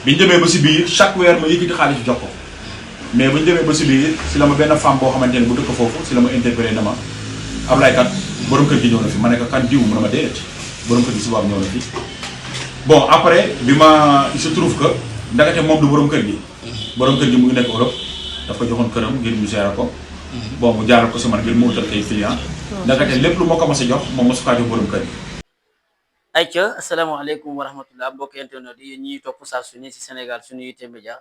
biñu demee ba si biir chaque weer ma yëkkati xaalis jox ko mais buñu demee ba si biir si la ma benn femme boo xamante ne bu dëkk foofu si la ma interpellé na ma Ablaye kat borom kër gi ñëw na fi ma ne ko kan diw mu ne ma déedéet borom kër gi si boobu ñëw na fi bon après bi ma il se trouve que ndakate moom du borom kër gi borom kër gi mu ngi nekk Europe daf ko joxoon këram ngir mu gérer ko bon mu jaaral ko si man ngir mu utal kay client ndakate lépp lu ma ko mas a jox moom mosu kaa jox borom kër gi. ayca asalaamaaleykum wa rahmatullah mbokk internet yi ñuy topp saa su ne si Sénégal suñu Yitte Média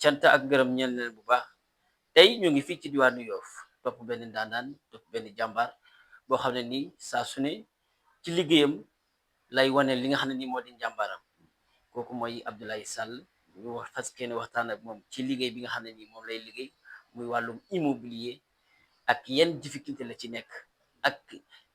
cant ak gërëm ñeel leen bu baax tey ñu ngi fii ci diwaanu Yoff topp benn ndaanaan topp benn jàmbaar boo xam ne nii saa su ne ci liggéeyam lay wane li nga xam ne nii moo di njàmbaaram kooku mooy Abdoulaye Sall ñu wax fas kenn waxtaan ak moom ci liggéey bi nga xam ne nii moom lay liggéey muy wàllum immobilier ak yan difficulté la ci nekk ak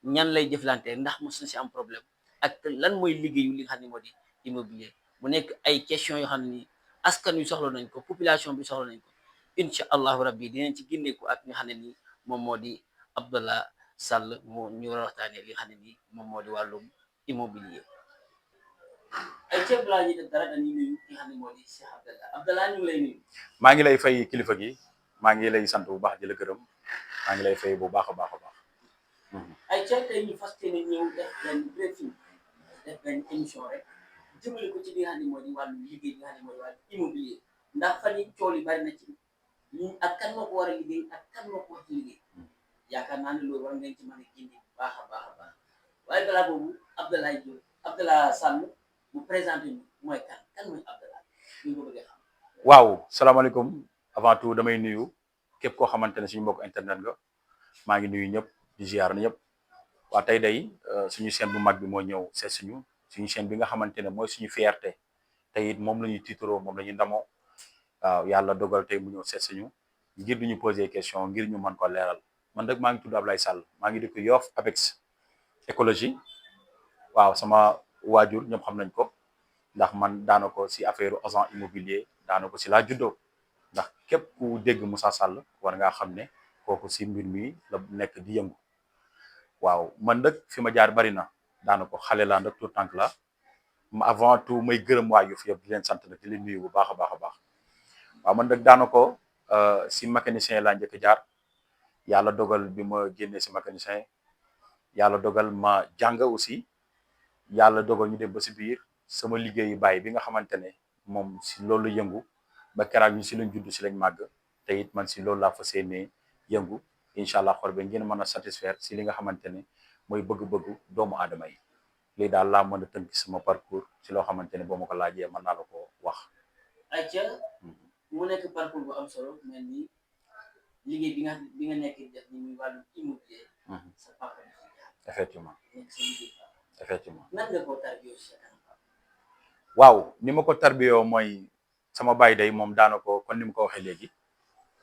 ñan lay jëflante ndax mos na si am problème ak lan mooy liggéeyu li nga xam ne moo di immobilier mu nekk ay question yoo xam ne nii askan wi soxla nañ ko population bi soxla nañ ko incha allahu rabbi dinañ ci génneeku ak nga xam ne nii moom moo di Abdallah Sall moo ñu war a waxtaanee li nga xam ne nii moom moo di wàllum immobilier ay ceeb laa ñuy def dara dañuy nuyu ki nga xam ne moo di Cheikh Abdallah ñu ngi lay nuyu. maa ngi lay fay kilifa gi maa ngi lay sant bu baax di la gërëm maa ngi lay fay bu baax a baax a baax. ay ceeb tey ñu fas yéene ñëw def benn briefing def benn émission rek jëmale ko ci li nga xam ne moo di wàllu liggéey bi nga xam ne moo di wàllu immobilier ndax fan yi coow yi bari na ci ñi ak kan moo ko war a liggéey ak kan moo ko war a liggéey yaakaar naa ne loolu war ngeen ci mën a génne bu baax a baax a baax waaye balaa boobu Abdallah Sall mu présenté ñu mooy kan mooy Abdallah ñu ko bëggee xam. waaw salaamaaleykum avant tout damay nuyu képp koo xamante ne suñu mbokk internet nga maa ngi nuyu ñëpp di ziar na ñëpp waa tey day suñu chaîne bu mag bi moo ñëw seet suñu chaîne bi nga xamante ne mooy suñu fierté tey it moom la ñuy tiitaroo moom la ñuy ndamoo waaw yàlla dogal tey mu ñëw seet suñu ngir duñu poser question ngir ñu mën ko leeral man nag maa ngi tudd Ablaye Sall maa ngi dëkk Yoff APEX écologie waaw sama waajur ñoom xam nañ ko ndax man daana ko si affaire agent immobilier daana ko si laa juddoo ndax képp ku dégg Moussa Sall war ngaa xam ne kooku si mbir mi la nekk di yëngu waaw man nag fi ma jaar bari na daana ko xale laa nag tout tànk la avant tout may gërëm waa Yoff yëpp di leen sant nag di leen nuyu bu baax a baax a baax waaw man nag daana ko si mécanicien laa njëkk jaar yàlla dogal bi ma génnee si mécanicien yàlla dogal ma jàng aussi yàlla dogal ñu dem ba si biir sama liggéeyu baay bi nga xamante ne moom si loolu yëngu ba keraag ñu si lañ judd si lañ màgg te it man si loolu laa fas yéenee yëngu incha allah xor bi ngeen mën a satisfaire si li nga xamante ne mooy bëgg-bëggu doomu aadama yi lii daal laa mën a tënk sama parcours si loo xamante ne boo ma ko laajee mën naa la ko wax. ayca mu nekk parcours bu am solo mel ni liggéey bi nga nekk def ni muy wàllu immobilier. sa papa effectivement nekk sa liggéey effectivement. nan nga ko tarbiyoo sa kanam. waaw ni ma ko tarbiyoo mooy sama baay day moom daana ko kon ni ma ko waxee léegi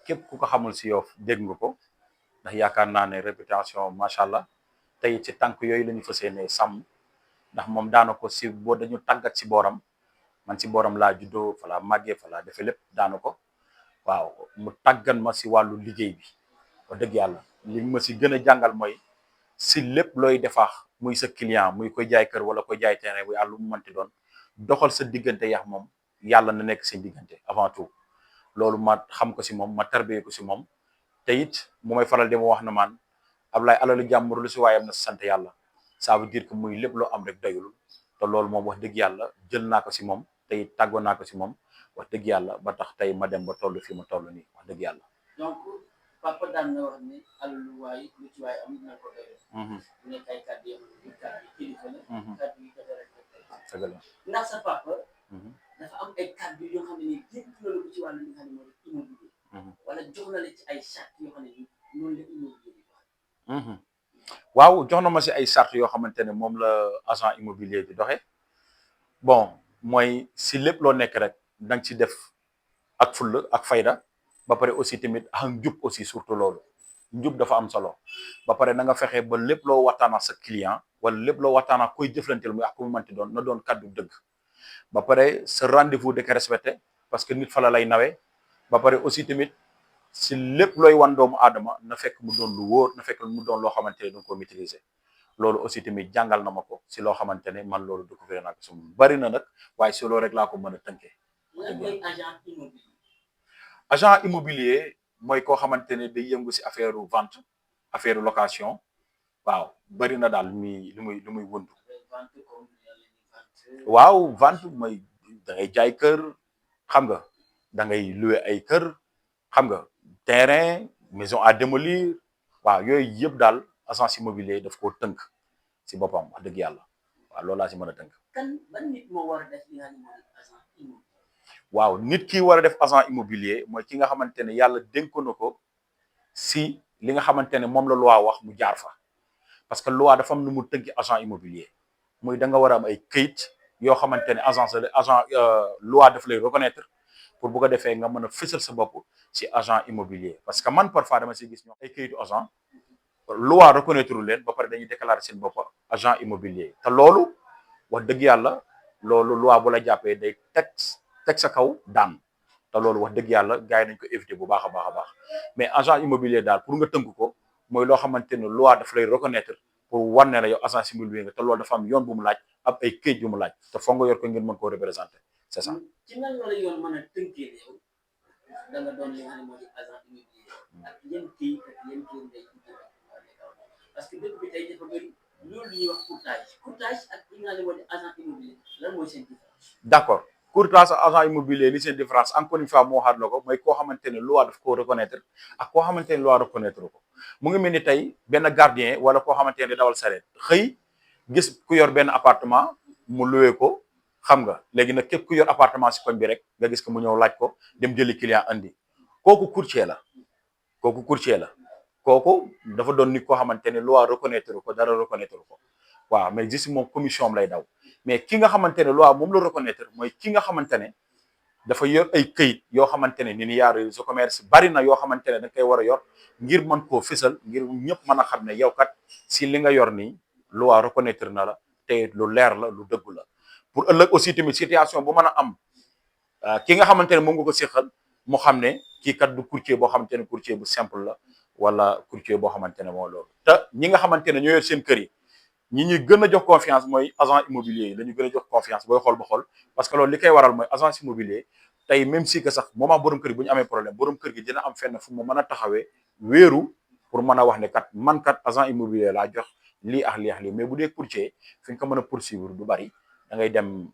képp ku ko xamul si Yoff dégg nga ko ndax yaakaar naa ne réputation macha allah tey ci tànk yooyu la ñu fas yéenee sàmm ndax moom daana ko si boo dañu tàggat si booram man si booram laa juddoo fa laa màggee fa laa defee lépp daana ko waaw mu tàggat ma si wàllu liggéey bi wax dëgg yàlla li ma si gën a jàngal mooy si lépp looy defaax muy sa client muy koy jaay kër wala koy jaay terrain bu yàlla mu mënti doon doxal sa diggante yax moom yàlla na nekk seen diggante avant tout loolu ma xam ko si moom ma tarbiyee ko si moom te it mu may faral di ma wax na maan Ablaye alalu jàmbur lu si waayam na sant yàlla ça veut dire que muy lépp loo am rek doyul te loolu moom wax dëgg yàlla jël naa ko si moom te it tàggoo naa ko si moom wax dëgg yàlla ba tax tey ma dem ba toll fi ma toll nii wax dëgg yàlla. donc papa daan na wax ne alalu waay lu ci waay am na ko doyul. bu nekk ay kàddu yoo xam ne kàddu yi kilifa la. kàddu yi dafa respecté. dëgg la ndax sa papa. dafa am ay kàddu yoo xam ne nii dégg na la ko ci wàllu li nga xam ne mooy immobilier. wala jox na la ci ay charte yoo xam ne nii noonu la immobilier di doxee. waaw jox na ma si ay charte yoo xamante ne moom la agent immobilier di doxee bon mooy si lépp loo nekk rek da nga ci def ak fulla ak fayda ba pare aussi tamit ak njub aussi surtout loolu njub dafa am solo ba pare na nga fexe ba lépp loo waxtaan ak sa client wala lépp loo waxtaan ak koy jëflanteel muy ak ku mu mënti doon na doon kaddu dëgg ba pare sa rendez-vous de ko respecté parce que nit fa la lay nawee ba pare aussi tamit si lépp looy wan doomu aadama na fekk mu doon lu wóor na fekk mu doon loo xamante ne da nga ko maîtriser loolu aussi tamit jàngal na ma ko si loo xamante ne man loolu découvrir naa ko si moom bari na nag waaye si loolu rek laa ko mën a tënkee. lan mooy agent immobilier. agent immobilier mooy koo xamante ne day yëngu si affaire vente affaire location waaw bari na daal lu muy wëndu. vente comme vente. waaw vente mooy da ngay jaay kër xam nga da ngay louer ay kër xam nga terrain maison à démolir waaw yooyu yëpp daal agence immobilier daf koo tënk si boppam wax dëgg yàlla waaw loolu laa si mën a tënk. kan ban nit moo war a def li nga xam ne mooy agent immobilier. waaw nit ki war a def agent immobilier mooy ki nga xamante ne yàlla dénk na ko si li nga xamante ne moom la loi wax mu jaar fa parce que loi dafa am nu mu tënki agent immobilier muy da nga war a am ay këyit yoo xamante ne agent loi daf lay reconnaître pour bu ko defee nga mën a fësal sa bopp si agent immobilier parce que man parfois dama si gis ñoo ay këyitu agent loi reconnaître leen ba pare dañuy déclarer seen bopp agent immobilier te loolu wax dëgg yàlla loolu loi bu la jàppee day teg sa kaw daan te loolu wax dëgg yàlla gars yi nañ ko éviter bu baax a baax a baax mais agent immobilier daal pour nga tënk ko mooy loo xamante ne loi daf lay reconnaître pour wan ne la yow agent immobilier nga te loolu dafa am yoon bu mu laaj ab ay këyit yu mu laaj te foog nga yor ko ngeen mën koo représenter c'est ça. ci nan la yoon mën a tënkee yow da nga doon li nga xam ne moo di agent immobilier ak yan këyit ak yan këyit ngay parce que dëkk bi tey dafa bëri loolu li ñuy wax courtage ak li nga xam ne moo di agent immobilier lan mooy seen différence. d'accord courtage agent immobilier li seen différence encore une fois moo waxaat la ko mooy koo xamante ne loi daf koo reconnaître ak koo xamante ne loi reconnaître ko mu ngi mel ni tey benn gardien wala koo xamante ne dawal sareet xëy gis ku yor benn appartement mu loué ko xam nga léegi nag képp ku yor appartement si koñ bi rek nga gis ko mu ñëw laaj ko dem jëli client andi kooku courtier la kooku dafa doon nit koo xamante ne loi reconnaître ko dara reconnaître ko waaw mais juste moom commission am lay daw mais ki nga xamante ne loi moom la reconnaître mooy ki nga xamante ne dafa yor ay këyit yoo xamante ne ni yaa registre commerce bari na yoo xamante ne da koy war a yor ngir mën koo fësal ngir ñëpp mën a xam ne yow kat si li nga yor nii loi reconnaître na la te lu leer la lu dëggu la pour ëllëg aussi tamit situation bu mën a am ki nga xamante ne moom nga ko séqal mu xam ne kii kat du courtier boo xamante ne courtier bu simple la wala courtier boo xamante ne moo loolu te ñi nga xamante ne ñoo yor seen kër yi ñi ñuy gën a jox confiance mooy agent immobilier yi dañu gën a jox confiance booy xool ba xool parce que loolu li koy waral mooy agence immobilier tey même si que sax moment borom kër gi bu ñu amee problème borom kër gi dina am fenn fu mu mën a taxawee wéeru pour mën a wax ne kat man kat agent immobilier laa jox lii ak lii ak lii mais bu dee courtier fi nga ko mën a poursuivre du bari da ngay dem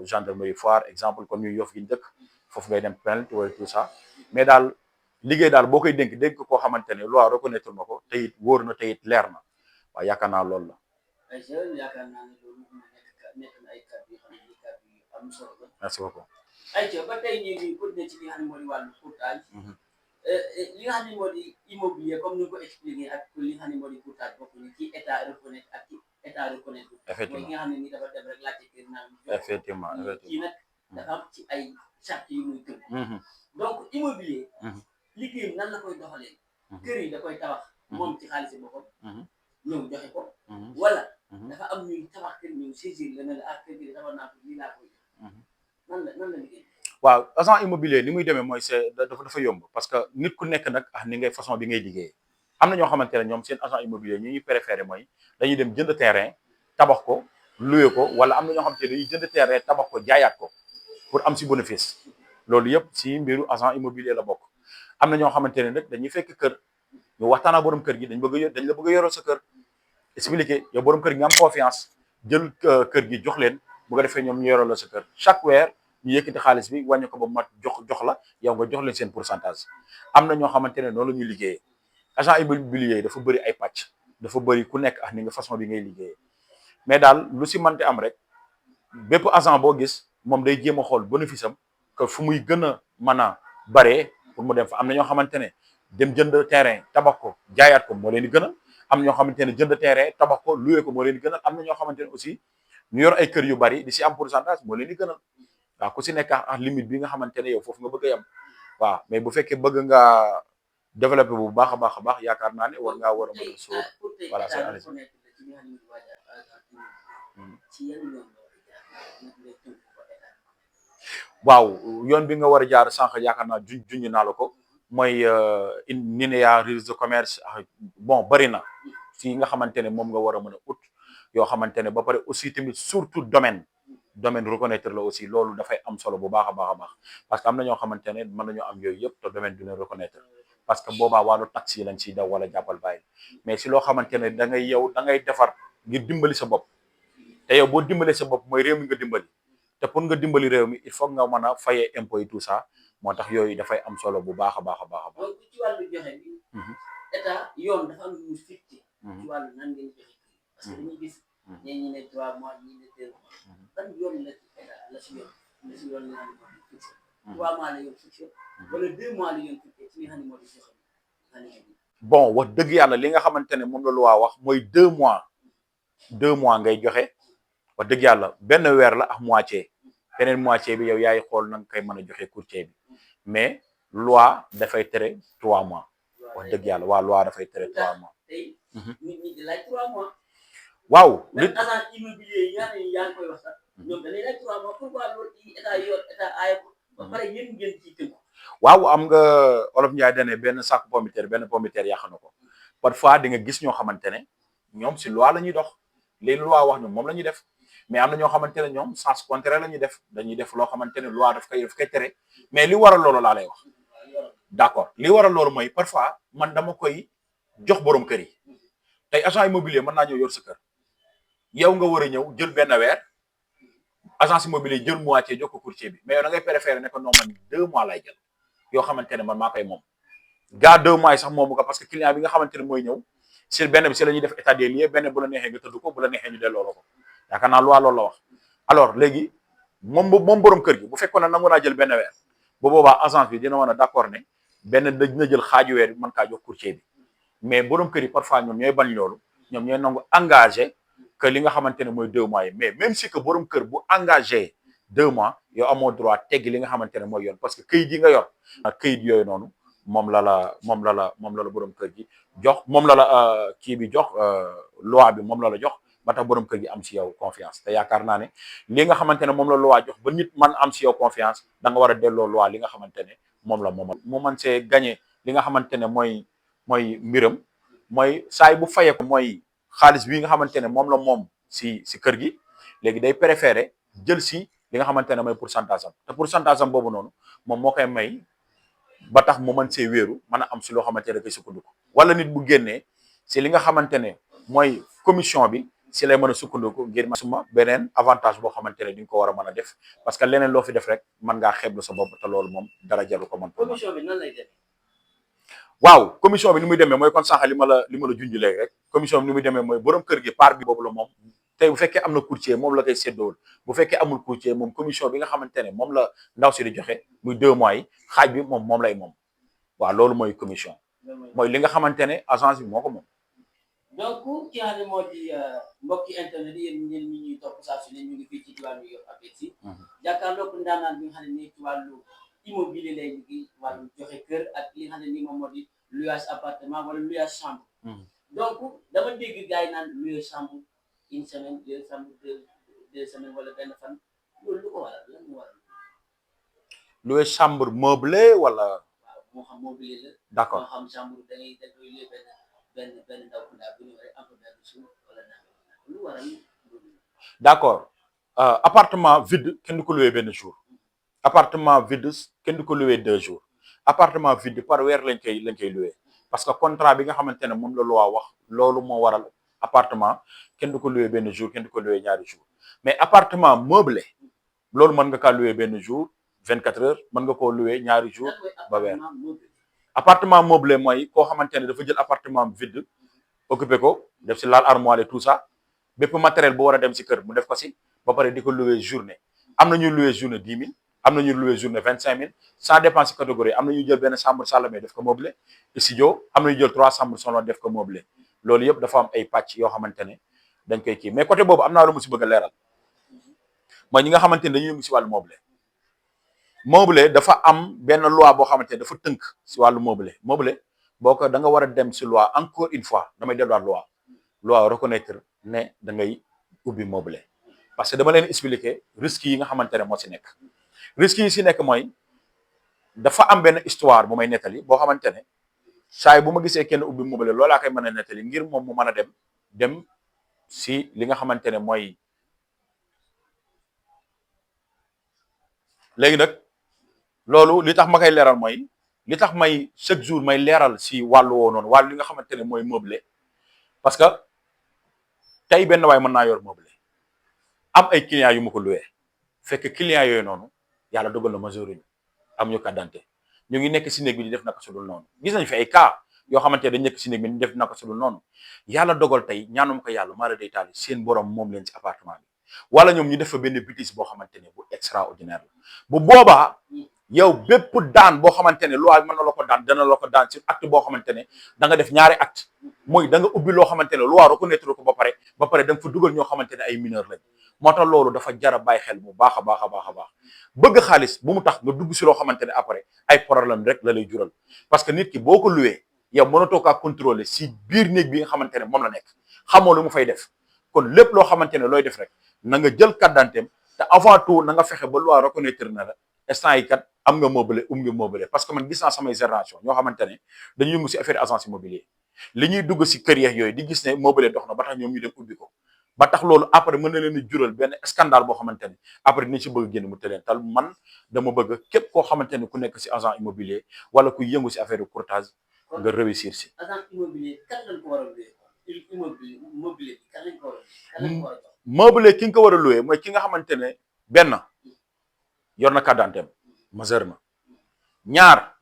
gendarmerie Foire exemple comme ñu Yoff gi njëkk foofu ngay dem plainte wala tout ça mais daal liggéey daal boo koy dénk koo xamante ne loi reconnaître na ko te it wóor na te it leer na waaw yaakaar naa loolu la. yaakaar naa ne loolu nekk na ay kàddu yoo xam ne kàddu yu am solo la. merci beaucoup. ayca ba tey ñu ngi continuer ci li nga xam ne moo di wàllu courtage. li nga xam ne moo di immobilier comme ni nga ko expliqué ak li nga xam ne moo di courtage bokk ni ci état reconnaître ak ci état reconnaître. effectivement mooy ki nga xam ne ni dafa dem rek laajte kër naan. effectivement kii nag dafa am ci ay charte yu muy tënk. donc immobilier. liggéeyam nan la koy doxalee. kër yi da koy tabax. moom ci xaalis boppam. ñëw joxe ko. wala dafa am ñuy tabax kër ñëw saisir la ne la kër gi dafa naa ko lii laa koy jox. nan la liggéey. waaw agent immobilier ni muy demee mooy dafa yomb parce que nit ku nekk nag ni ngay façon bi ngay liggéeyee am na ñoo xamante ne ñoom seen agent immobilier ñi ñuy préféré mooy dañuy dem jënd terrain tabax ko loué ko wala am na ñoo xamante ne dañuy jënd terrain tabax ko jaayaat ko pour am si bénéfice loolu yëpp si mbiru agent immobilier la bokk am na ñoo xamante ne nag dañuy fekk kër ñu waxtaan ak borom kër gi dañ la bëgg a yoral sa kër expliqué yow borom kër gi nga am confiance jël kër gi jox leen bu ko defee ñoom ñu yoral la sa kër chaque weer ñu yëkkati xaalis bi wàññi ko ba mat jox la yow nga jox leen seen pourcentage am na ñoo xamante ne noonu la ñuy liggéeyee agent immobilier yi dafa bëri ay pàcc dafa bëri ku nekk ak ni nga façon bi ngay liggéeyee mais daal lu si mënti am rek bépp agent boo gis moom day jéem a xool bénéfice am que fu muy gën a mën a baree pour mu dem fa am na ñoo xamante ne dem jënd terrain tabax ko jaayaat ko moo leen di gënal am na ñoo xamante ne jënd terrain tabax ko loué ko moo leen di gënal am na ñoo xamante ne aussi ñu yor ay kër yu bari di si am pourcentage moo leen di gënal waaw ku si nekk ak limite bi nga xamante ne yow foofu nga bëgg a yem waaw mais bu fekkee bëgg nga développé bu baax a baax yaakaar naa ne war ngaa war a mën a sóor voilà c'est allé waaw yoon bi nga war a jaar sànq yaakaar naa junj naa la ko mooy NINEA registre de commerce bon bëri na si nga xamante ne moom nga war a mën a ut yoo xamante ne ba pare aussi tamit surtout domaine domaine reconnaître la aussi loolu dafay am solo bu baax a baax a baax parce que am na ñoo xamante ne mën nañoo am yooyu yëpp te domaine du leen reconnaître parce que boobaa wàllu taxi yi lañ siy daw wala jàppal bàyyi mais si loo xamante ne da ngay yow da ngay defar ngir dimbali sa bopp te yow boo dimbalee sa bopp mooy réew mi nga dimbali te pour nga dimbali réew mi il faut nga mën a fayee impôt yi tout ça moo tax yooyu dafay am solo bu baax a baax a baax a baax. donc ci wàllu joxe bi. état yoon dafa am lu mu fixé. ci wàllu nan ngeen joxe parce que dañuy gis. ñii ne 3 mois ñii ne 2 mois. ban yoon la si yoon la si yoon la ñu fixé. 3 mois la yoon fixé wala 2 mois la yoon fixé ci li nga xam ne moo di joxe. bon wax dëgg yàlla li nga xamante ne moom la loi wax mooy 2 mois 2 mois ngay joxe wax dëgg yàlla benn weer la ak moitié beneen moitié bi yow yaay xool na nga koy mën a joxe courtier bi mais loi dafay tere 3 mois wax dëgg yàlla waa loi dafay tere 3 mois. tey nit ñi di laaj 3 mois. waaw même agent immobilier yi yaa ngi koy wax sax ñoom dañuy laaj 3 mois pourquoi loolu état yor état aay ko ba pare yéen ngeen ciy tënku. waaw am nga olof Ndiaye dane benn sac pomiteer yàq na ko parfois di nga gis ñoo xamante ne ñoom si loi la ñuy dox li loi wax ñoom moom la ñuy def mais am na ñoo xamante ne ñoom sens contraire la ñuy def dañuy def loo xamante ne loi daf koy tere mais li waral loolu laa lay wax d'accord li waral loolu mooy parfois man dama koy jox borom kër yi tey agent immobilier mën naa ñëw yor sa kër yow nga war a ñëw jël benn weer agence immobilier jël moitié jox ko courtier bi mais yow da ngay préférer ne ko non man 2 mois lay jël yoo xamante ne man maa koy moom gaa 2 mois yi sax moomu ko parce que client bi nga xamante ne mooy ñëw si benn bi si la ñuy def état des lieux benn bu la neexee nga tëdd ko bu la neexee ñu delloo la ko yaakaar naa loi loolu la wax alors léegi moom borom kër gi bu fekkoon ne nangu naa jël benn weer bu boobaa agence bi dina mën a d'accord ne benn dina jël xaaju weer bi mën kaa jox courtier bi mais borom kër yi parfois ñoom ñooy bañ loolu ñoom ñooy nangu engagé que li nga xamante ne mooy 2 mois yi mais même si que borom kër bu engagé 2 mois yow amoo droit teggi li nga xamante ne mooy yoon parce que këyit yi nga yor këyit yooyu noonu moom la borom kër gi jox moom la kii bi jox loi bi moom la jox ba tax borom kër gi am si yow confiance te yaakaar naa ne li nga xamante ne moom la loi jox ba nit man am si yow confiance da nga war a delloo loi li nga xamante ne moom la mu mën see gagné li nga xamante ne mooy mbiram mooy saay bu fayee ko mooy xaalis bi nga xamante ne moom la moom si kër gi léegi day préféré jël si li nga xamante ne mooy pourcentage am te pourcentage am boobu noonu moom moo koy may ba tax mu mën see wéeru mën a am si loo xamante ne da koy sukkandiku wala nit bu génnee si li nga xamante ne mooy commission bi si lay mën a sukkandiku ngir suma beneen avantage boo xamante ne di nga ko war a mën a def parce que leneen loo fi def rek mën ngaa xeeblu sa bopp te loolu moom dara jaru ko man. commission bi nan lay def. waaw commission bi ni muy demee mooy kon sànq li ma la junj léegi rek commission bi ni muy demee mooy borom kër gi part bi boobu la moom tey bu fekkee am na courtier moom la koy séddool bu fekkee amul courtier moom commission bi nga xamante ne moom la ndaw si di joxe muy 2 mois yi xaaj bi moom lay moom waaw loolu mooy commission mooy li nga xamante ne agence bi moo ko moom. donc ki nga xam ne moo di mbokki internet yi yéen ñi ñuy topp saa su ne ñu ngi fii ci diwaanu Yoff APEXI jàkkaarloog ndaanaan bi nga xam ne nii ci wàllu immobilier lay liggéey wàllu joxe kër ak li nga xam ne nii moom moo di louage appartement wala louage chambre. donc dama dégg gars yi naan louage chambre 1 semaine 2 semaines 2 semaines wala benn fan loolu lu ko waral lan mu waral. louage chambre meublé wala. waaw moo xam meublé la. d'accord moo xam chambre da ngay loué benn ndaw ku ndaw bu ñu waree am benn suuf wala lu waral. d'accord appartement vide kenn du ko loué benn jour appartement vide kenn du ko loué 2 jours appartement vide par weer lañ koy loué parce que contrat bi nga xamante ne moom la loi wax loolu moo waral appartement kenn du ko loué benn jour kenn du ko loué ñaari jours mais appartement meublé loolu mën nga kaa loué benn jour 24 heures mën nga koo loué ñaari jours ba weer. appartement meublé mooy koo xamante ne dafa jël appartement vide occupé ko def si laal armoire et tout ça bépp matériel bu war a dem si kër mu def ko si ba pare di ko loué journée am na ñuy loué journée 10 000 am na ñuy loué journée 25 000 ça dépend si catégorie am na ñuy jël benn chambre salle def ko meublé studio am na ñuy jël 3 chambres salon def ko meublé loolu yëpp dafa am ay pàcc yoo xamante ne dañ koy kii mais côté boobu am naa lu mu si bëgg a leeral mooy ñi nga xamante ne dañuy yëngu si wàllu meublé dafa am benn loi boo xamante ne dafa tënk si wàllu meublé boo ko da nga war a dem si loi encore une fois damay delluwaat loi reconnaître ne da ngay ubbi meublé parce que dama leen expliquer risques yi nga xamante ne moo si nekk risques yi si nekk mooy dafa am benn histoire bu may nettali boo xamante ne saa yi bu ma gisee kenn ubbi meublé loolaa koy mën a nettali ngir moom mu mën a dem si li nga xamante ne mooy léegi nag loolu li tax ma koy leeral mooy li tax may chaque jour may leeral si wàllu woo noonu wàllu li nga xamante ne mooy meublé parce que tey benn waay mën naa yor meublé am ay clients yu ma ko loué fekk clients yooyu noonu yàlla dogal na majeur ñu am ñu carte d'identité ñu ngi nekk si néeg bi di def naka su dul noonu gis nañ fi ay cas yoo xamante ne dañ nekk si néeg bi di def naka su dul noonu yàlla dogal tey ñaanum ko yàlla mara day taali seen borom moom leen si appartement bi wala ñoom ñu def fa benn bêtise boo xamante ne bu extraordinaire la bu boobaa yow bépp daan boo xamante ne loi mën na la ko daan dana la ko daan ci acte boo xamante ne da nga def ñaari acte mooy da nga ubbi loo xamante ne loi reconnaître ko ba pare da nga fa dugal ñoo xamante ne ay mineur lañ moo tax loolu dafa jar a bàyyi xel bu baax a baax a baax a baax bëgg xaalis bu mu tax nga dugg si loo xamante ne après ay problème rek la lay jural parce que nit ki boo ko luwee yow mënatoo kaa contrôler si biir néeg bi nga xamante ne moom la nekk xamoo lu mu fay def kon lépp loo xamante ne looy def rek na nga jël carte d'identité te avant tout na nga fexe ba loi reconnaître na la instant yi kat am nga meublé parce que man gis naa samay génération ñoo xamante ne dañuy yëngu si affaire agence immobilier li ñuy dugg si kër yeex yooyu di gis ne meublé dox na ba tax ñoom ñu dem ubbi ko ba tax loolu après mën na leen di jural benn scandale boo xamante ne après dinañ si bëgg génn mu tëleen tal man dama bëgg képp koo xamante ne ku nekk si agent immobilier wala ku yëngu si affaire de courtage nga réussir si. agent immobilier kan lañ ko war a loué immobilier kan lañ ko war a kan lañ ko war a jox. meublé ki nga ko war a loué mooy ki nga xamante ne benn yor na carte d'identité majeur na ñaar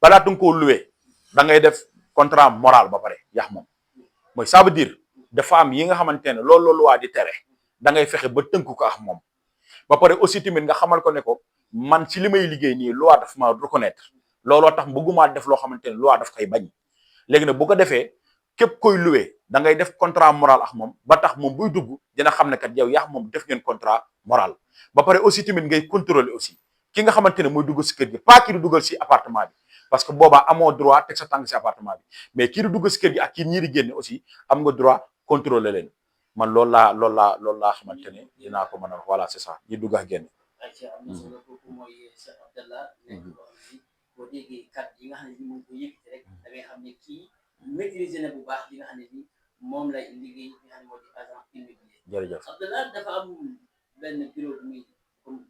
balaa nga koo loué da ngay def contrat moral ba pare yax moom mooy ça veut dire dafa am yi nga xamante ne loolu la loi di tere da ngay fexe ba tënk ko ak moom ba pare aussi tamit nga xamal ko ne ko man ci li may liggéey nii loi daf ma reconnaître looloo tax bëgguma def loo xamante ne loi daf koy bañ léegi nag bu ko defee képp koy loué da ngay def contrat moral ak moom ba tax moom buy dugg dina xam ne kat yow yax moom def ngeen contrat moral ba pare aussi tamit ngay contrôler aussi ki nga xamante ne mooy dugg si kër gi pas kii di dugal si appartement bi parce que boobaa amoo droit teg sa tànk si appartement bi mais kii di dugg si kër gi ak kii ñii di génne aussi am nga droit contrôler leen man loolu laa xamante ne dinaa ko mën a wax voilà c'est ça ñi dugg ak génn. am na solo kooku mooy Cheikh Abdallah boo déggee kat yi nga xam ne ni moom ko yëkkati rek da ngay xam ne kii maîtriser na bu baax li nga xam ne ni moom lay liggéey li nga xam ne moo di agent immobilier. jërëjëf Abdallah dafa am benn bureau bu muy comme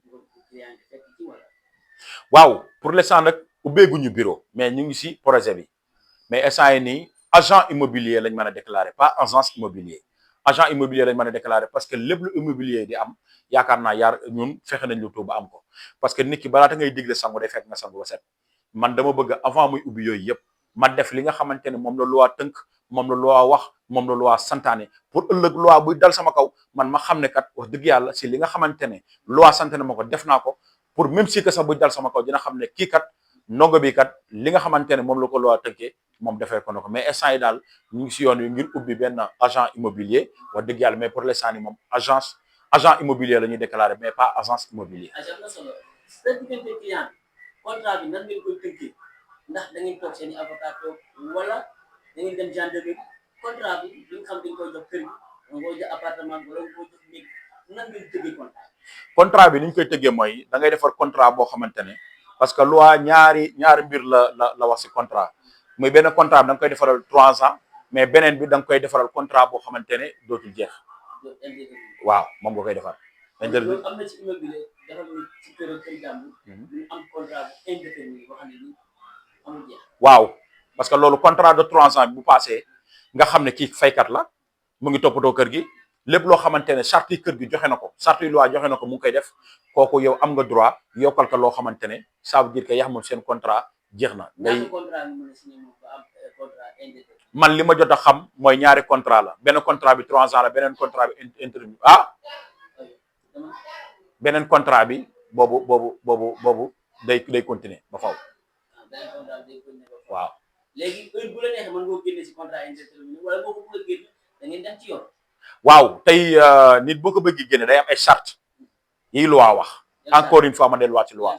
client yi fekk ci wala. waaw pour l'instant nag ubbeeguñu bureau mais ñu ngi si projet bi mais instant yi nii agent immobilier lañ mën a déclarer pas agence immobilier agent immobilier lañ mën a déclarer parce que lépp lu immobilier di am yaakaar naa ñun fexe nañ lu tuub ba am ko parce que nit ki balaata ngay digle sangu day fekk nga sangu ba set man dama bëgg avant muy ubbi yooyu yëpp ma def li nga xamante ne moom la loi tënk moom la loi wax moom la loi santaane pour ëllëg loi buy dal sama kaw man ma xam ne kat wax dëgg yàlla si li nga xamante ne loi santaane ma ko def naa ko pour même si que sax buy dal sama kaw dina xam ne kii kat ndongo bi kat li nga xamante ne moom la ko loi tënkee moom defee ko na ko mais instant yi daal ñu ngi si yoon wi ngir ubbi benn agent immobilier wax dëgg yàlla mais pour l'instant ni moom agent immobilier la ñuy déclaré mais pas agence immobilier. am na solo sa diggante client bi contrat bi nan ngeen koy tënkee ndax da ngeen toog seen i avocat toog wala da ngeen dem gendarmerie contrat bi li nga xam dañ koy jox kër gi nga koy jox appartement wala nga koy jox néeg nan ngeen tëggee contrat bi ni ñu koy tëggee mooy da ngay defar contrat boo xamante ne parce que loi ñaari mbir la wax si contrat muy benn contrat bi da nga koy defaral 3 ans mais beneen bi da nga koy defaral contrat boo xamante ne dootul jeex waaw moom nga koy defar. loolu am na ci immobilier dafa ci kër jàmbur ñu am contrat bu indéterminé boo xam ne ni amul jeex. waaw parce que loolu contrat de 3 ans bu passé nga xam ne kii faykat la mu ngi toppatoo kër gi lépp loo xamante ne charte yi kër gi joxe na ko charte yi loi joxe na ko mu ngi koy def kooku yow am nga droit yokkal ko loo xamante ne ça veut dire que yaa moom seen contrat jeex na. ngay contrat bi mën a signé moom ba am contrat indéterminé. man li ma jot a xam mooy ñaari contrat la benn contrat bi 3 ans la beneen contrat bi interview beneen contrat bi boobu day continuer ba faw. beneen contrat bi day continuer ba faw. waaw léegi heure bu la neexee mën nga génne si contrat indéterminé wala boo ko bëgg a génne da ngeen dem ci yoon. waaw tey nit boo ko bëgg génne day am ay charte yi loi wax encore une fois ma delluwaat ci loi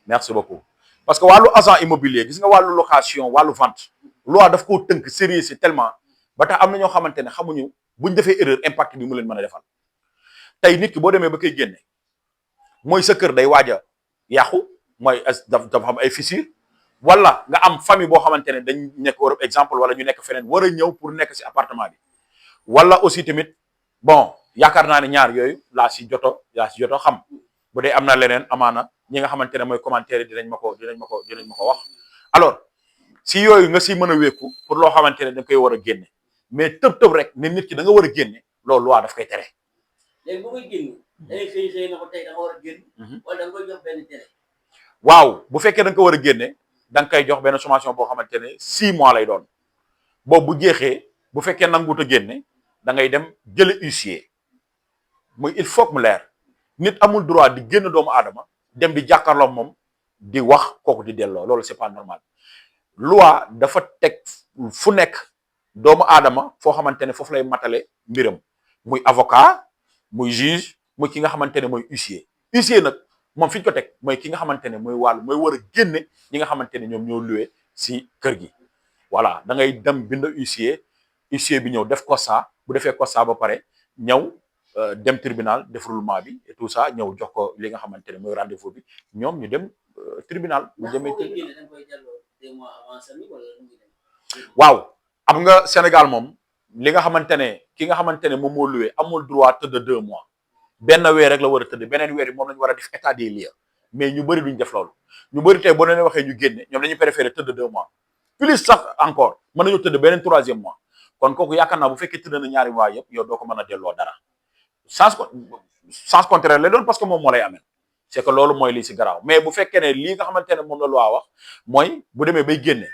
merci beaucoup parce que wàllu agent immobilier gis nga wàllu location wàllu vente loi daf koo tënk sérieux si tellement ba tax am na ñoo xamante ne xamuñu buñ defee erreur impact bi mu leen mën a defal tey nit ki boo demee ba koy génne mooy sa kër day waaj a yàqu mooy dafa am ay fissure wala nga am famille boo xamante ne dañ nekk Europe exemple wala ñu nekk feneen war a ñëw pour nekk si appartement bi wala aussi tamit bon yaakaar naa ne ñaar yooyu laa si joto xam bu dee am na leneen amaana ñi nga xamante ne mooy commentaire yi dinañ ma ko wax alors si yooyu nga si mën a wékku pour loo xamante ne da nga koy war a génne mais tëb rek ne nit ki da nga war a génne loolu loi daf koy tere. léegi bu koy génne da ngay xëy na ko tey da nga war a génn wala da nga koy jox benn tere. waaw bu fekkee da nga ko war a génne da nga koy jox benn sommation boo xamante ne 6 mois lay doon boobu bu jeexee bu fekkee nanguut a génne da ngay dem jële huissier muy il faut que mu leer nit amul droit di génn doomu aadama dem di jàkkaarloo moom di wax kooku di delloo loolu c'est pas normal. loi dafa teg fu nekk doomu aadama foo xamante ne foofu lay matale mbiram muy avocat muy juge muy ki nga xamante ne mooy huissier nag moom fi ñu ko teg mooy ki nga xamante ne mooy mooy war a génne ñi nga xamante ne ñoom ñoo luwee si kër gi. voilà da ngay dem bind huissier bi ñëw def constat bu defee constat ba pare ñëw dem tribunal def roulement bi et tout ça ñëw jox ko li nga xamante ne mooy rendez-vous bi ñoom ñu dem tribunal. bu demee waaw am nga Sénégal moom li nga xamante ne ki nga xamante ne moom moo luwee amul droit tëdd 2 mois benn weer rek la war a tëdd beneen weer bi moom lañu war a def état des lieux mais ñu bëri duñ def loolu ñu bëri tey boo leen waxee ñu génne ñoom dañuy préférer tëdd 2 mois plus sax encore mën nañu tëdd beneen 3e mois kon kooku yaakaar naa bu fekkee tëdd na ñaari mois yëpp yow doo ko mën a delloo dara sens contraire lay doon parce que moom moo lay amee c'est que loolu mooy lii si garaaw mais bu fekkee ne lii nga xamante ne moom la loi wax mooy bu demee bay génne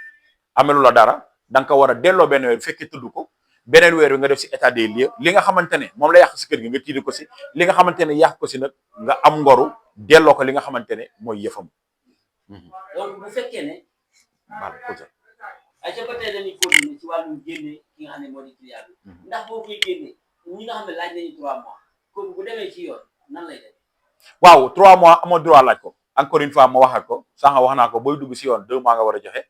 amelu la dara da nga ko war a delloo benn weer bu fekkee tudd ko beneen weer bi nga def si état des lieux li nga xamante ne moom la yàq si kër gi nga tiidi ko si li nga xamante ne yàq ko si nag nga am ngoru delloo ko li nga xamante ne mooy yëfam. donc bu fekkee ne. ay ca ba tey dañuy continuer ci wàllum génne ki nga xam ne moo di client bi ndax boo koy génne ñi nga xam ne laaj nañu 3 mois kooku bu demee ci yoon nan lay def. waaw 3 mois amoo droit laaj ko encore une fois ma waxaat ko sànq wax naa ko booy dugg si yoon 2 mois nga war a joxe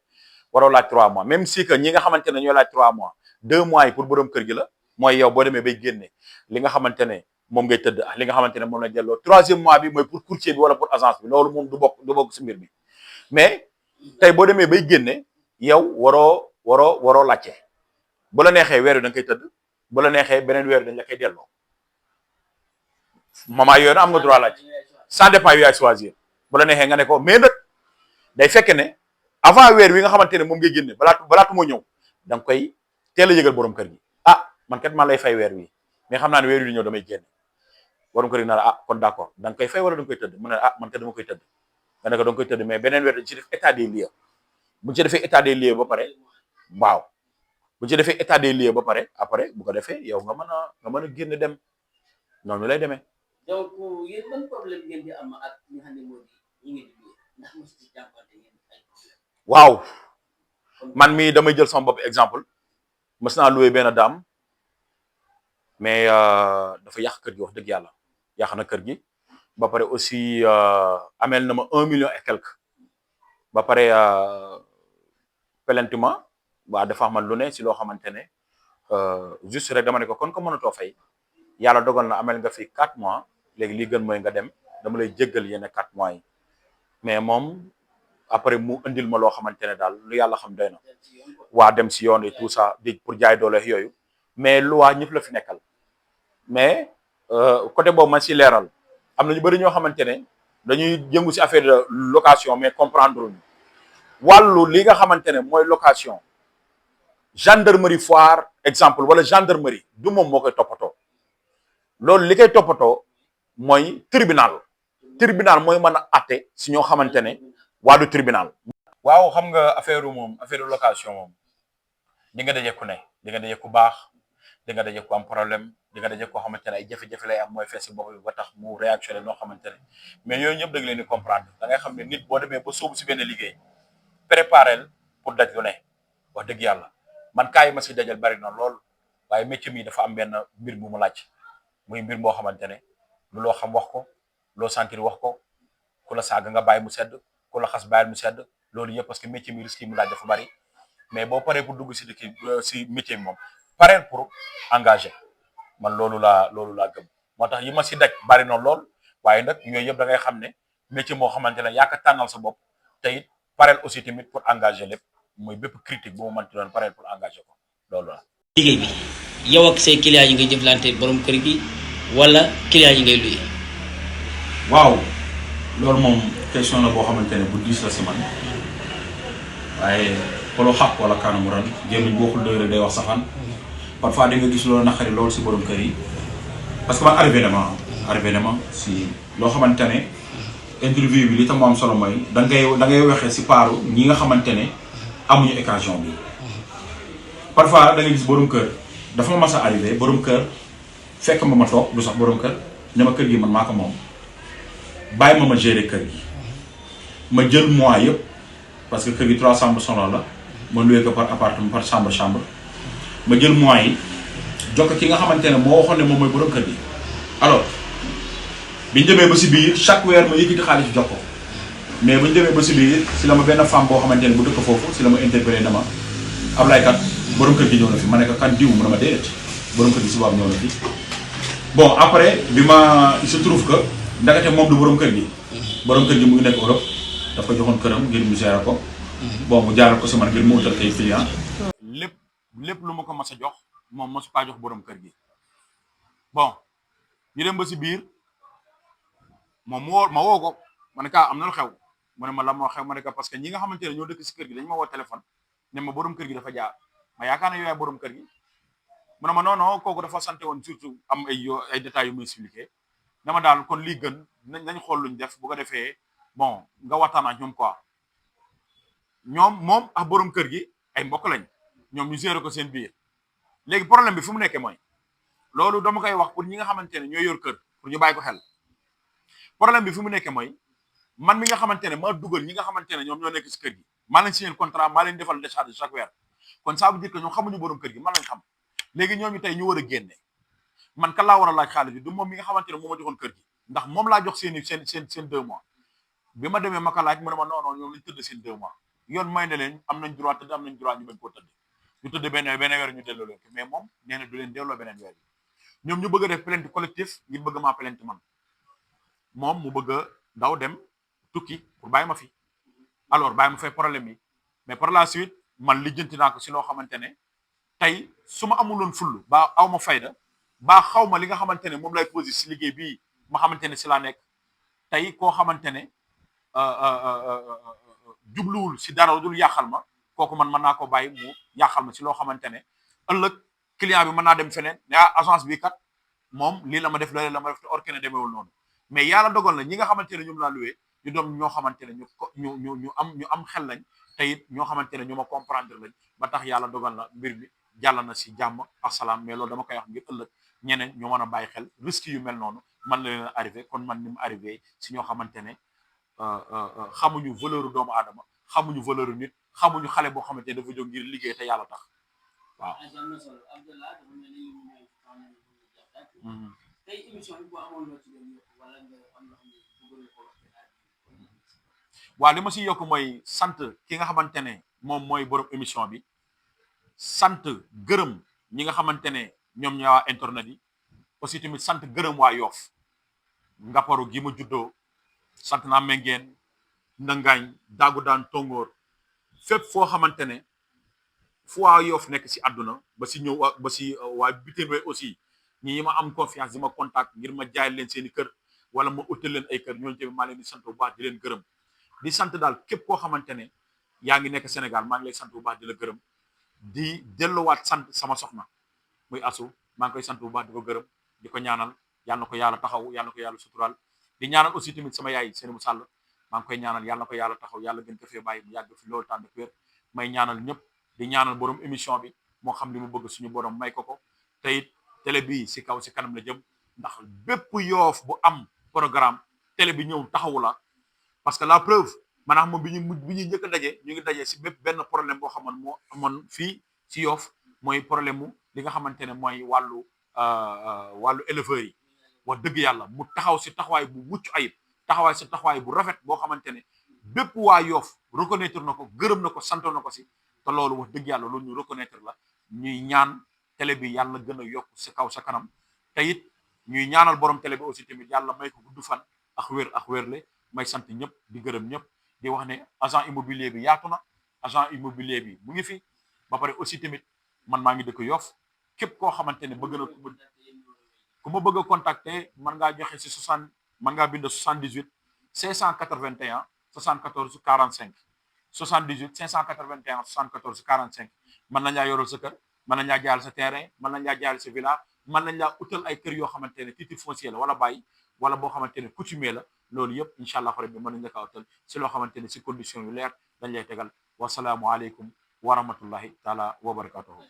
waroo laaj 3 mois même si que ñi nga xamante ne ñoo laaj 3 mois 2 mois yi pour borom kër gi la mooy yow boo demee bay génne li nga xamante ne moom ngay tëdd li nga xamante ne moom la delloo 3e mois bi mooy pour courtier bi wala pour agence bi loolu moom du bokk si mbir mi mais tey boo demee bay génne yow waroo laajte bu la neexee weer wi da nga koy tëdd bu la neexee beneen weer dañ la koy delloo moment yooyu am nga droit laaj ça dépend yu yaay choisir bu la neexee nga ne ko mais nag day fekk ne avant weer wi nga xamante ne moom ngay génne balaatu moo ñëw da nga koy teel a yëgal borom kër gi man kat man lay fay weer wi mais xam naa ne weer wi di ñëw damay génne borom kër gi na la kon d'accord da nga koy fay wala da nga koy tëdd mu ne man kat dama koy tëdd nga ne ko da nga koy tëdd mais beneen weer dañ ci def état des lieux bu ci defee état des lieux ba pare waaw bu ci defee état des lieux ba pare après bu ko defee yow nga mën a génn dem noonu lay demee. donc yéen ban problème ngeen di am ak ñi nga xam ne moo di ñi ngeen di ndax mos ci jàppante ngeen ay problème. waaw man mii damay jël sama bopp exemple mës naa loué benn dame mais dafa yàq kër gi wax dëgg yàlla yàq na kër gi ba pare aussi amel na ma 1 million et quelque ba pare plaintement waa dafa amal lu ne si loo xamante ne juste rek dama ne ko kon ko mënatoo fay yàlla dogal na amel nga fi 4 mois léegi li gën mooy nga dem dama lay jéggal yenn 4 mois yi mais moom après mu indil ma loo xamante ne daal lu yàlla xam doy na waa dem si yoon et tout ça di pour jaay doole yooyu mais loi ñëpp la fi nekkal mais côté boobu man si leeral am na ñu bëri ñoo xamante ne dañuy jëngu si affaire de location mais comprendre luñu wàllu li nga xamante ne mooy location gendarmerie foire exemple wala gendarmerie du moom moo koy toppatoo loolu li koy toppatoo mooy tribunal mooy mën a atte si ñoo xamante ne waa du tribunal. waaw xam nga affaire location moom di nga daje ku ne di nga daje ku baax di nga daje ku am problème di nga daje koo xamante ne ay jafe-jafe lay am mooy fees si bopp bi ba tax mu réactionné noo xamante ne mais yooyu ñëpp da nga leen di comprendre da ngay xam ne nit boo demee ba sóobu si benn liggéey préparel pour daj lu ne wax dëgg yàlla man kaa yi ma si dajal bari na lool waaye métier mi dafa am benn mbir bu mu laaj muy mbir moo xamante ne lu loo xam wax ko loo sentir wax ko ku la saaga nga bàyyi mu sedd ku la xas bàyyil mu sedd loolu yëpp parce que métier mi risque yi mu laaj dafa bari mais boo paree pour dugg si dëkk si métier mi moom pareel pour engager man loolu laa gëm moo tax yi ma si daj bari na lool waaye nag yooyu yëpp da ngay xam ne métier moo xamante ne yaa ko tànnal sa bopp te it pareel aussi tamit pour engager lépp mooy bépp critique bu mu mënti doon pareel pour engager ko loolu la. liggéey bi yow ak say clients yi ngay jëflante borom kër gi wala clients yi ngay luye. waaw loolu moom question la boo xamante ne bu diis la si man waaye xolo xaq wala kaanamu ran gémmiñ bokkul doy rek day wax safaan parfois di nga gis loolu naqari loolu si borom kër yi parce que man arrivé na ma si loo xamante ne interview bi li tam moo am solo mooy da ngay waxee si paaru ñi nga xamante ne amuñu occasion bi parfois da ngay gis borom kër dafa ma mas a arrivé borom kër fekk ma toog du sax borom kër ne ma kër gi man maa ko moom bàyyi ma gérer kër gi ma jël mois yëpp parce que kër gi 3 chambres sonore la ma loué ko par appartement par chambre ma jël mois yi jox ko ki nga xamante ne moo waxoon ne moom mooy borom kër gi alors biñ demee ba si biir chaque weer ma yëkkati xaalis jox ko mais buñ demee ba si biir si la ma benn femme boo xamante ne bu dëkk foofu si la ma interpellé na ma Ablaye kat borom kër gi ñëw na fi ma ne ko kan diw mu ne ma déedéet borom kër gi si boobu ñëw na fi bon après bi ma il se trouve que ndakate moom du borom kër gi borom kër gi mu ngi nekk Europe daf ko joxoon këram ngir mu gérer ko bon mu jaaral ko si man ngir mu utal kay client lépp lu ma ko mas a jox moom mosu kaa jox borom kër gi bon ñu dem ba si biir moom ma woo ko ma ne am na lu xew mu ne ma la moo xew ma ne parce que ñi nga xamante ne ñoo dëkk si kër gi dañu ma woo téléphone ne ma borom kër gi dafa jaar ma yaakaar ne yow yaay borom kër gi mu ne ma non kooku dafa santé woon surtout am ay détails yu muy expliqué dama daal kon lii gën nañ xool luñ def bu ko defee bon nga waxtaan ak ñoom quoi ñoom moom ak borom kër gi ay mbokk lañ ñoom ñu gérer ko seen biir léegi problème bi fu mu nekkee mooy loolu dama koy wax pour ñi nga xamante ne ñooy yor kër pour ñu bàyyi ko xel problème bi fu mu nekkee mooy man mi nga xamante ne maa dugal ñi nga xamante ne ñoom ñoo nekk si kër gi maa leen signé contrat maa leen defal décharge chaque weer kon ça veut dire que ñoom xamuñu borom kër gi man lañ xam léegi ñooñu tey ñu war a génne man kan laa war a laaj xaalis bi du moom mi nga xamante ne moo ma joxoon kër gi ndax moom laa jox seen 2 mois bi ma demee ma ko laaj mu ne ma non ñoom lañ tëdd seen 2 mois yoon may na leen am nañ droit tëdd am nañ droit ñu bañ koo tëdd ñu tëdd benn weer ñu delloo leen ko mais moom nee na du leen delloo beneen weer bi ñoom ñu bëgg a def plainte collectif ngir bëgg maa plainte man moom mu bëgg a daw dem tukki pour bàyyi ma fi alors bàyyi ma fay problème yi mais par la suite man lijjanti naa ko si loo xamante ne tey su ma amuloon full baa aw ma fayda baa xaw ma li nga xamante ne moom lay posé si liggéey bii ma xamante ne si laa nekk tey koo xamante ne jubluwul si dara dul yàqal ma kooku man mën naa ko bàyyi mu yàqal ma si loo xamante ne ëllëg client bi mën naa dem feneen ne agence bi kat moom lii la ma def loolu la ma def te or kenn demeewul noonu mais yàlla dogal na ñi nga xamante ne ñoom laa luwee ñu doon ñoo xamante ne ñu am xel lañ te it ñoo xamante ne ñu ma comprendre lañ ba tax yàlla dogal na mbir mi jàll na si jàmm ak salaam mais loolu dama koy wax ngir ëllëg ñeneen ñu mën a bàyyi xel risque yu mel noonu man la leen arrivé kon man ni mu arrivé si ñoo xamante ne xamuñu valeur doomu aadama xamuñu valeur nit xamuñu xale boo xamante ne dafa jóg ngir liggéey te yàlla tax waaw. tey émission bi boo amoon loo ci doon yokk wala nga am loo xam ne bëgg ko wax. waaw li ma si yokk mooy sant ki nga xamante ne moom mooy borom émission bi sant gërëm ñi nga xamante ne ñoom ñoo waa internet yi aussi tamit sant gërëm waa Yoff Ngaparou gi ma juddoo sant naa Mengeen Ndangaañ Daagu Daan Tongoor fépp foo xamante ne fu waa Yoff nekk si àdduna ba si ñëw ba si waa bitim réew aussi ñi ma am confiance di ma contact ngir ma jaay leen seen i kër wala ma utal leen ay kër ñooñu tamit maa leen di sant bu baax di leen gërëm di sant daal képp koo xamante ne yaa ngi nekk Sénégal maa ngi lay sant bu baax di la gërëm di delluwaat sant sama soxna muy asu maa ngi koy sant bu baax di ko gërëm di ko ñaanal yàlla na ko yàlla taxaw yàlla na ko yàlla sutural di ñaanal aussi tamit sama yaay Seynabou Sall maa ngi koy ñaanal yàlla na ko yàlla taxaw yàlla gën ko fee bàyyi mu yàgg fi loolu tànn wér may ñaanal ñëpp di ñaanal borom émission bi moo xam li mu bëgg suñu borom may ko te it télé bi si kaw si kanam la jëm ndax bépp Yoff bu am programme télé bi ñëw taxawu la parce que la preuve maanaam moom bi ñuy njëkk a daje ñu ngi daje si bépp benn problème boo xamoon moo amoon fii si Yoff mooy problème mu li nga xamante ne mooy wàllu éleveurs yi wax dëgg yàlla mu taxaw si taxawaay bu mucc ayib taxawaay si taxawaay bu rafet boo xamante ne bépp waa Yoff reconnaître na ko gërëm na ko santoon na ko si te loolu wax dëgg yàlla loolu ñu reconnaître la ñuy ñaan télé bi yàlla gën a yokk si kaw sa kanam te it ñuy ñaanal borom télé bi aussi tamit yàlla may ko gudd fan ak wérle may sant ñëpp di gërëm ñëpp di wax ne agent immobilier bi yaatu na agent immobilier bi mu ngi fi ba pare aussi tamit man maa ngi dëkk Yoff képp koo xamante ne bëgg na ku ma bëgg a contacter mën ngaa joxe si 60 mën ngaa bind 78 581 74 45 78 581 74 45 mën nañ laa yoral sa kër mën nañ laa jaayal sa terrain mën nañ laa jaayal sa villa mën nañ laa utal ay kër yoo xamante ne titre foncier la wala bàyyi wala boo xamante ne coutumier la loolu yëpp incha allah rabbi mën nañ la kaa utal si loo xamante ne si condition yu leer dañ lay tegal wasalaamualeykum wa rahmatullahi taala wa barakatuhu